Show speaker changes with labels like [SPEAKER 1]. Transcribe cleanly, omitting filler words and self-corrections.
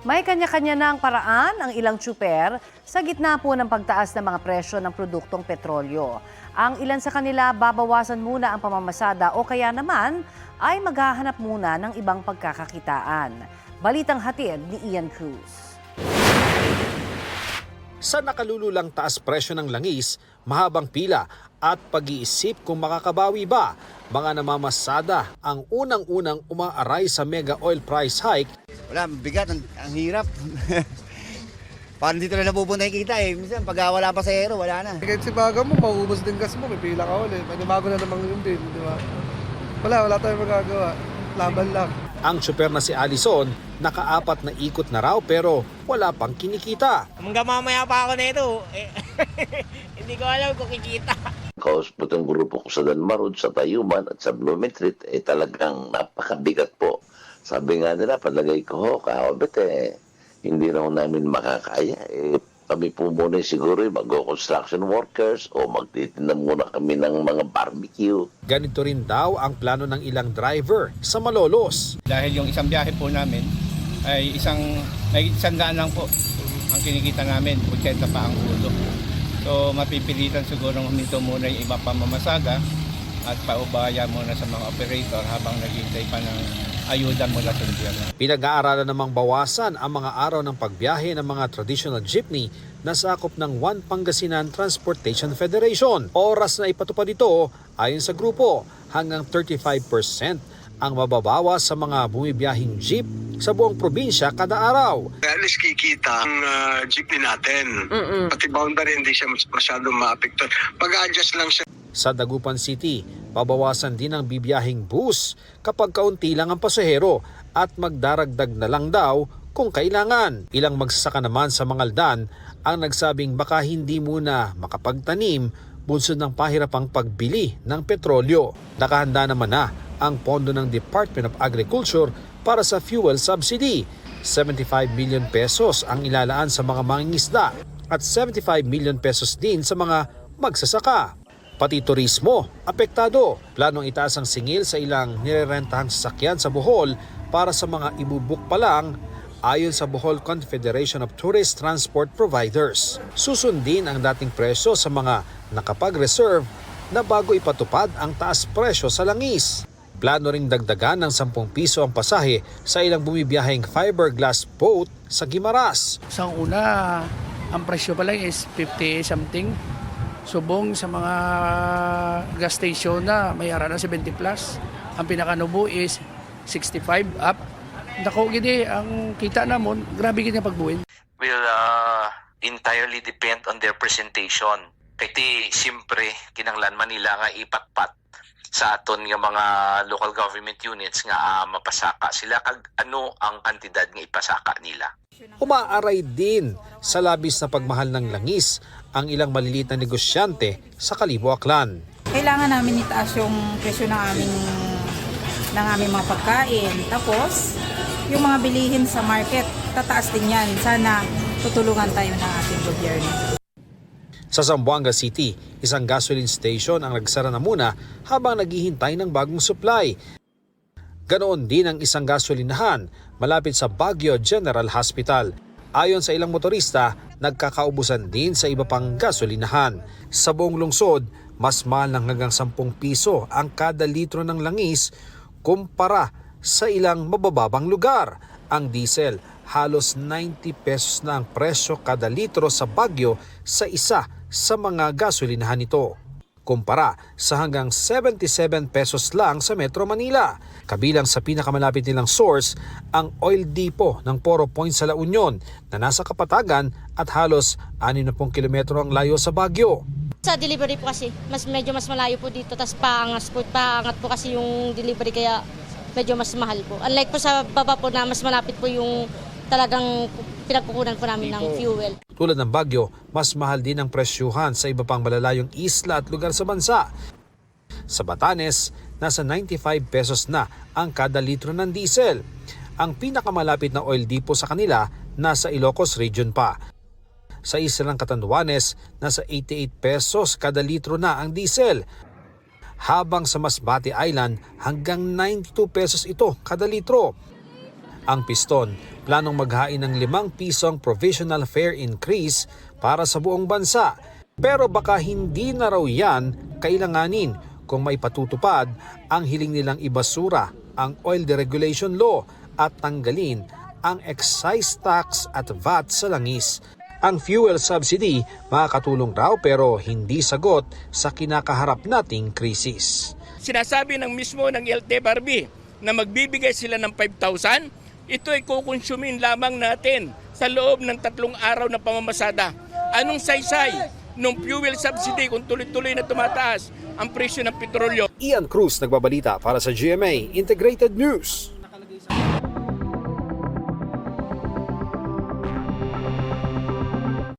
[SPEAKER 1] May kanya-kanya na ang paraan ang ilang tsuper sa gitna po ng pagtaas ng mga presyo ng produktong petrolyo. Ang ilan sa kanila babawasan muna ang pamamasada o kaya naman ay maghahanap muna ng ibang pagkakakitaan. Balitang hatid ni Ian Cruz.
[SPEAKER 2] Sa nakalululang taas presyo ng langis, mahabang pila at pag-iisip kung makakabawi ba, mga namamasada ang unang-unang umaaray sa mega oil price hike.
[SPEAKER 3] Wala, bigat, ang hirap. Parang dito na napupunta yung kita eh. Minsan pag wala pa sa hero, wala na.
[SPEAKER 4] Kahit si baga mo, mauubos din gas mo, may pila ka ulit. Panibago na naman yung din, di ba? Wala tayong magagawa. Laban lang.
[SPEAKER 2] Ang tsuper na si Alison, nakaapat na ikot na raw pero wala pang kinikita.
[SPEAKER 5] Hanggang mamaya pa ako nito. Hindi ko alam kung kikita.
[SPEAKER 6] Kauspot ang grupo ko sa Danmarod, sa Tayuman at sa Blumentritt, talagang napakabigat po. Sabi nga nila, palagay ko, kahobit hindi raw namin makakaya. Kami po muna siguro mag-construction workers o magtitinda muna kami ng mga barbecue.
[SPEAKER 2] Ganito rin daw ang plano ng ilang driver sa Malolos.
[SPEAKER 7] Dahil yung isang biyahe po namin ay may 100 lang po ang kinikita namin, 80 pa ang ulo. So mapipilitan siguro huminto muna yung iba pamamasada at paubaya muna sa mga operator habang naghihintay pa ng ayuda mula sa gobyerno.
[SPEAKER 2] Pinag-aaralan namang bawasan ang mga araw ng pagbiyahe ng mga traditional jeepney na sakop ng One Pangasinan Transportation Federation. Oras na ipatupad ito, ayon sa grupo, hanggang 35% ang mababawas sa mga bumibiyahing jeep sa buong probinsya kada araw.
[SPEAKER 8] At least kikita ang jeepney natin. Pati boundary hindi siya masyadong maapektuhan. Pag-adjust lang siya.
[SPEAKER 2] Sa Dagupan City, babawasan din ang bibiyahing bus kapag kaunti lang ang pasahero at magdaragdag na lang daw kung kailangan. Ilang magsasaka naman sa Mangaldan ang nagsabing baka hindi muna makapagtanim bunsod ng pahirapang pagbili ng petrolyo. Nakahanda naman na ang pondo ng Department of Agriculture para sa fuel subsidy. 75 million pesos ang ilalaan sa mga mangingisda at 75 million pesos din sa mga magsasaka. Pati turismo, apektado. Planong itaas ang singil sa ilang nirerentahang sasakyan sa Bohol para sa mga ibubuk pa lang ayon sa Bohol Confederation of Tourist Transport Providers. Susundin ang dating presyo sa mga nakapag-reserve na bago ipatupad ang taas presyo sa langis. Plano ring dagdagan ng 10 piso ang pasahe sa ilang bumibiyaheng fiberglass boat sa Guimaras.
[SPEAKER 9] Sa una, ang presyo pa lang is 50 something. Subong sa mga gas station na may ara na 70 plus. Ang pinakanubo is 65 up. Dako gini ang kita namon, grabe gini pagbuhin.
[SPEAKER 10] Will entirely depend on their presentation. Kaya siyempre, kinanglan Manila nga ipatpat sa aton nga mga local government units nga mapasaka sila kag ano ang kantidad nga ipasaka nila.
[SPEAKER 2] Umaaray din sa labis na pagmahal ng langis ang ilang maliliit na negosyante sa Kalibo Aklan.
[SPEAKER 11] Kailangan namin itaas yung presyo ng aming mga pagkain. Tapos, yung mga bilihin sa market, tataas din yan. Sana tutulungan tayo ng ating gobyerno.
[SPEAKER 2] Sa Zamboanga City, isang gasoline station ang nagsara na muna habang naghihintay ng bagong supply. Ganoon din ang isang gasolinahan malapit sa Baguio General Hospital. Ayon sa ilang motorista, nagkakaubusan din sa iba pang gasolinahan. Sa buong lungsod, mas mahal ng hanggang 10 piso ang kada litro ng langis kumpara sa ilang mabababang lugar. Ang diesel, halos 90 pesos na ang presyo kada litro sa Baguio sa isa sa mga gasolinahan nito, kumpara sa hanggang 77 pesos lang sa Metro Manila. Kabilang sa pinakamalapit nilang source, ang oil depot ng Poro Point sa La Union na nasa Kapatagan at halos 60 kilometro ang layo sa Baguio.
[SPEAKER 12] Sa delivery po kasi, medyo mas malayo po dito, tapos paangat po kasi yung delivery kaya medyo mas mahal po. Unlike po sa baba po na mas malapit po yung talagang pinagkukunan po namin ng fuel.
[SPEAKER 2] Tulad ng Baguio, mas mahal din ang presyuhan sa iba pang malalayong isla at lugar sa bansa. Sa Batanes, nasa 95 pesos na ang kada litro ng diesel. Ang pinakamalapit na oil depot sa kanila nasa Ilocos Region pa. Sa isla ng Catanduanes, nasa 88 pesos kada litro na ang diesel. Habang sa Masbate Island, hanggang 92 pesos ito kada litro. Ang piston, planong maghain ng 5 pisong provisional fare increase para sa buong bansa. Pero baka hindi na raw yan kailanganin kung may patutupad ang hiling nilang ibasura ang oil deregulation law at tanggalin ang excise tax at VAT sa langis. Ang fuel subsidy makakatulong raw pero hindi sagot sa kinakaharap nating krisis.
[SPEAKER 7] Sinasabi ng mismo ng LTFRB na magbibigay sila ng 5,000, ito ay kukonsumin lamang natin sa loob ng 3 araw na pamamasada. Anong saysay ng fuel subsidy kung tuloy-tuloy na tumataas ang presyo ng petrolyo?
[SPEAKER 2] Ian Cruz nagbabalita para sa GMA Integrated News.